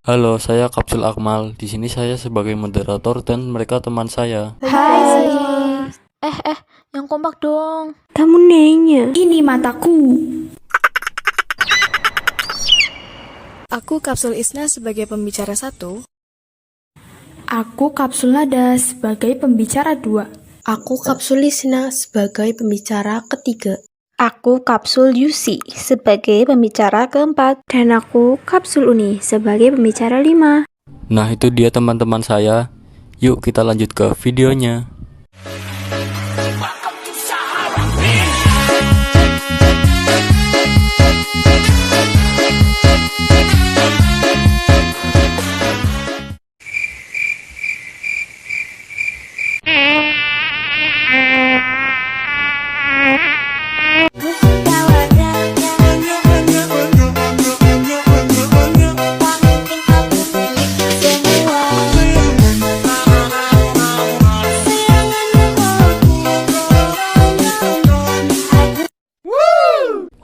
Halo, saya Kapsul Akmal. Di sini saya sebagai moderator dan mereka teman saya. Hai. Yang kompak dong. Kamu nanya. Ini mataku. Aku Kapsul Isna sebagai pembicara 1. Aku Kapsul Nada sebagai pembicara 2. Aku Kapsul Lisna sebagai pembicara ketiga. Aku Kapsul Yusi sebagai pembicara keempat. Dan aku Kapsul Uni sebagai pembicara 5. Nah, itu dia teman-teman saya. Yuk kita lanjut ke videonya.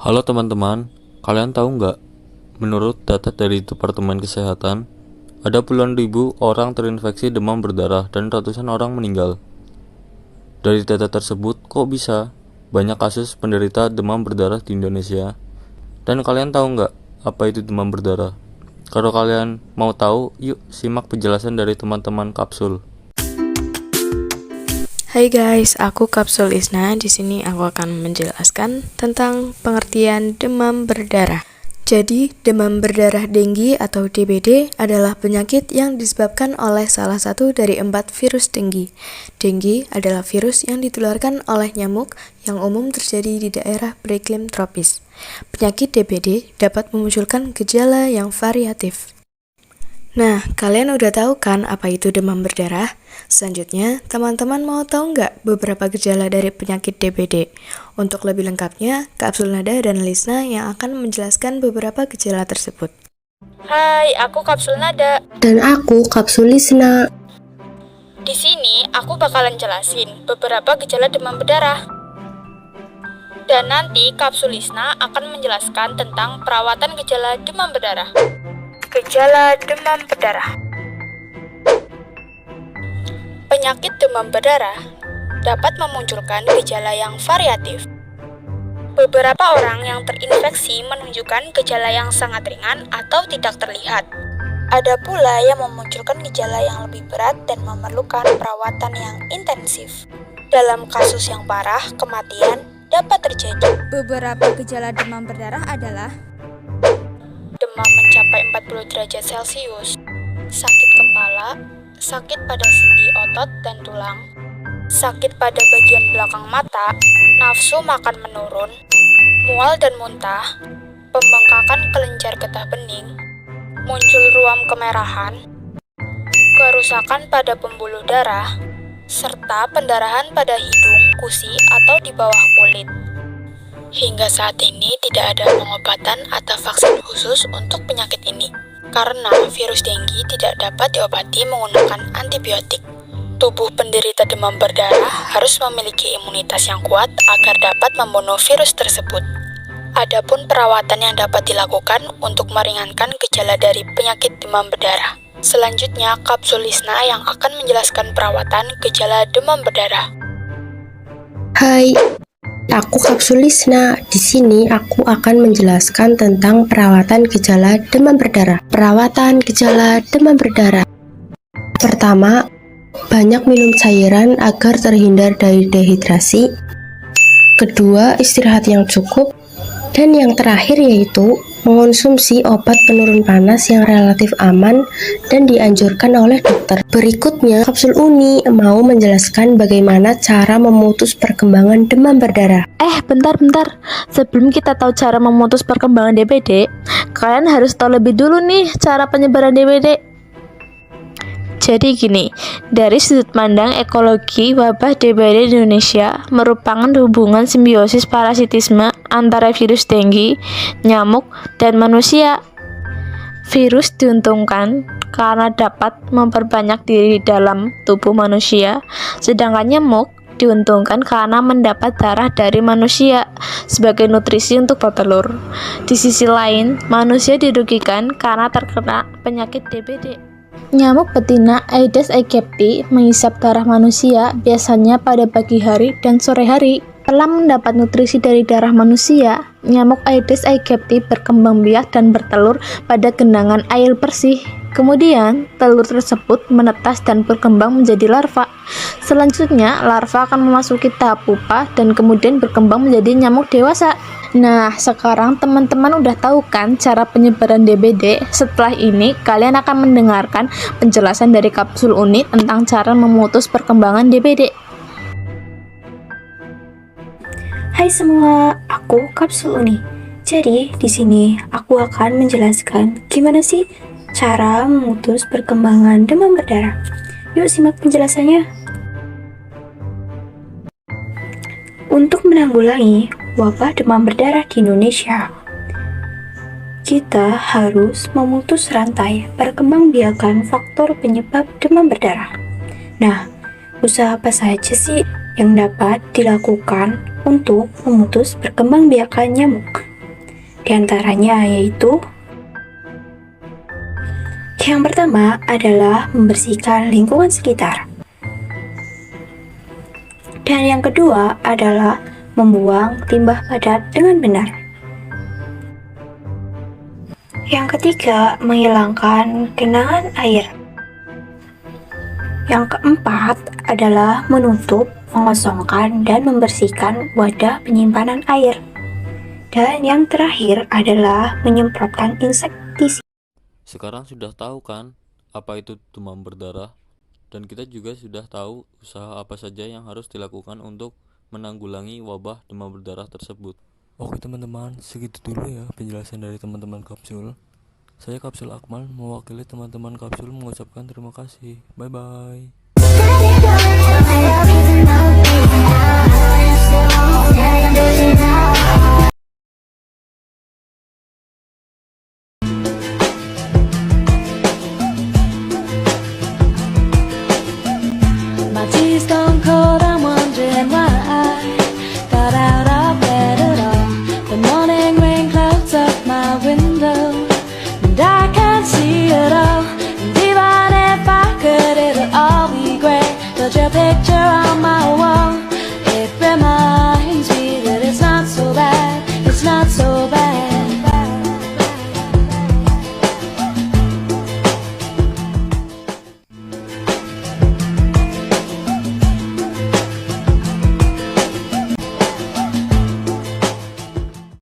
Halo teman-teman, kalian tahu nggak? Menurut data dari Departemen Kesehatan, ada puluhan ribu orang terinfeksi demam berdarah dan ratusan orang meninggal. Dari data tersebut, kok bisa banyak kasus penderita demam berdarah di Indonesia? Dan kalian tahu nggak apa itu demam berdarah? Kalau kalian mau tahu, yuk simak penjelasan dari teman-teman Kapsul. Hai guys, aku Kapsul Isna. Di sini aku akan menjelaskan tentang pengertian demam berdarah. Jadi, demam berdarah denggi atau DBD adalah penyakit yang disebabkan oleh salah satu dari 4 virus denggi. Denggi adalah virus yang ditularkan oleh nyamuk yang umum terjadi di daerah beriklim tropis. Penyakit DBD dapat memunculkan gejala yang variatif. Nah, kalian udah tahu kan apa itu demam berdarah? Selanjutnya, teman-teman mau tahu nggak beberapa gejala dari penyakit DBD? Untuk lebih lengkapnya, Kapsul Nada dan Lisna yang akan menjelaskan beberapa gejala tersebut. Hai, aku Kapsul Nada. Dan aku Kapsul Lisna. Di sini aku bakalan jelasin beberapa gejala demam berdarah. Dan nanti Kapsul Isna akan menjelaskan tentang perawatan gejala demam berdarah. Gejala demam berdarah. Penyakit demam berdarah dapat memunculkan gejala yang variatif. Beberapa orang yang terinfeksi menunjukkan gejala yang sangat ringan atau tidak terlihat. Ada pula yang memunculkan gejala yang lebih berat dan memerlukan perawatan yang intensif. Dalam kasus yang parah, kematian dapat terjadi. Beberapa gejala demam berdarah adalah Demam mencapai 40 derajat Celcius, sakit kepala, sakit pada sendi otot dan tulang, sakit pada bagian belakang mata, nafsu makan menurun, mual dan muntah, pembengkakan kelenjar getah bening, muncul ruam kemerahan, kerusakan pada pembuluh darah, serta pendarahan pada hidung, gusi, atau di bawah kulit. Hingga saat ini tidak ada pengobatan atau vaksin khusus untuk penyakit ini, karena virus denggi tidak dapat diobati menggunakan antibiotik. Tubuh penderita demam berdarah harus memiliki imunitas yang kuat agar dapat membunuh virus tersebut. Adapun perawatan yang dapat dilakukan untuk meringankan gejala dari penyakit demam berdarah. Selanjutnya, Kapsul Lisna yang akan menjelaskan perawatan gejala demam berdarah. Hai, aku Kapsul Lisna. Di sini aku akan menjelaskan tentang perawatan gejala demam berdarah. Perawatan gejala demam berdarah. Pertama, banyak minum cairan agar terhindar dari dehidrasi. Kedua, istirahat yang cukup. Dan yang terakhir yaitu mengonsumsi obat penurun panas yang relatif aman dan dianjurkan oleh dokter. Berikutnya, Kapsul Uni mau menjelaskan bagaimana cara memutus perkembangan demam berdarah. Bentar. Sebelum kita tahu cara memutus perkembangan DBD, kalian harus tahu lebih dulu nih cara penyebaran DBD. Jadi gini, dari sudut pandang ekologi, wabah DBD di Indonesia merupakan hubungan simbiosis parasitisme antara virus denggi, nyamuk, dan manusia. Virus diuntungkan karena dapat memperbanyak diri di dalam tubuh manusia, sedangkan nyamuk diuntungkan karena mendapat darah dari manusia sebagai nutrisi untuk bertelur. Di sisi lain, manusia dirugikan karena terkena penyakit DBD. Nyamuk betina Aedes aegypti menghisap darah manusia biasanya pada pagi hari dan sore hari. Setelah mendapat nutrisi dari darah manusia, nyamuk Aedes aegypti berkembang biak dan bertelur pada genangan air bersih. Kemudian, telur tersebut menetas dan berkembang menjadi larva. Selanjutnya, larva akan memasuki tahap pupa dan kemudian berkembang menjadi nyamuk dewasa. Nah, sekarang teman-teman udah tahu kan cara penyebaran DBD? Setelah ini, kalian akan mendengarkan penjelasan dari Kapsul Uni tentang cara memutus perkembangan DBD. Hai semua, aku Kapsul Uni. Jadi, di sini aku akan menjelaskan gimana sih cara memutus perkembangan demam berdarah. Yuk simak penjelasannya. Untuk menanggulangi wabah demam berdarah di Indonesia, kita harus memutus rantai perkembangbiakan faktor penyebab demam berdarah. Nah, usaha apa saja sih yang dapat dilakukan untuk memutus perkembangbiakan nyamuk? Di antaranya yaitu yang pertama adalah membersihkan lingkungan sekitar. Dan yang kedua adalah membuang limbah padat dengan benar. Yang ketiga, menghilangkan genangan air. Yang keempat adalah menutup, mengosongkan, dan membersihkan wadah penyimpanan air. Dan yang terakhir adalah menyemprotkan insektisida. Sekarang sudah tahu kan apa itu demam berdarah? Dan kita juga sudah tahu usaha apa saja yang harus dilakukan untuk menanggulangi wabah demam berdarah tersebut. Oke teman-teman, segitu dulu ya penjelasan dari teman-teman Kapsul. Saya Kapsul Akmal mewakili teman-teman Kapsul mengucapkan terima kasih. Bye bye.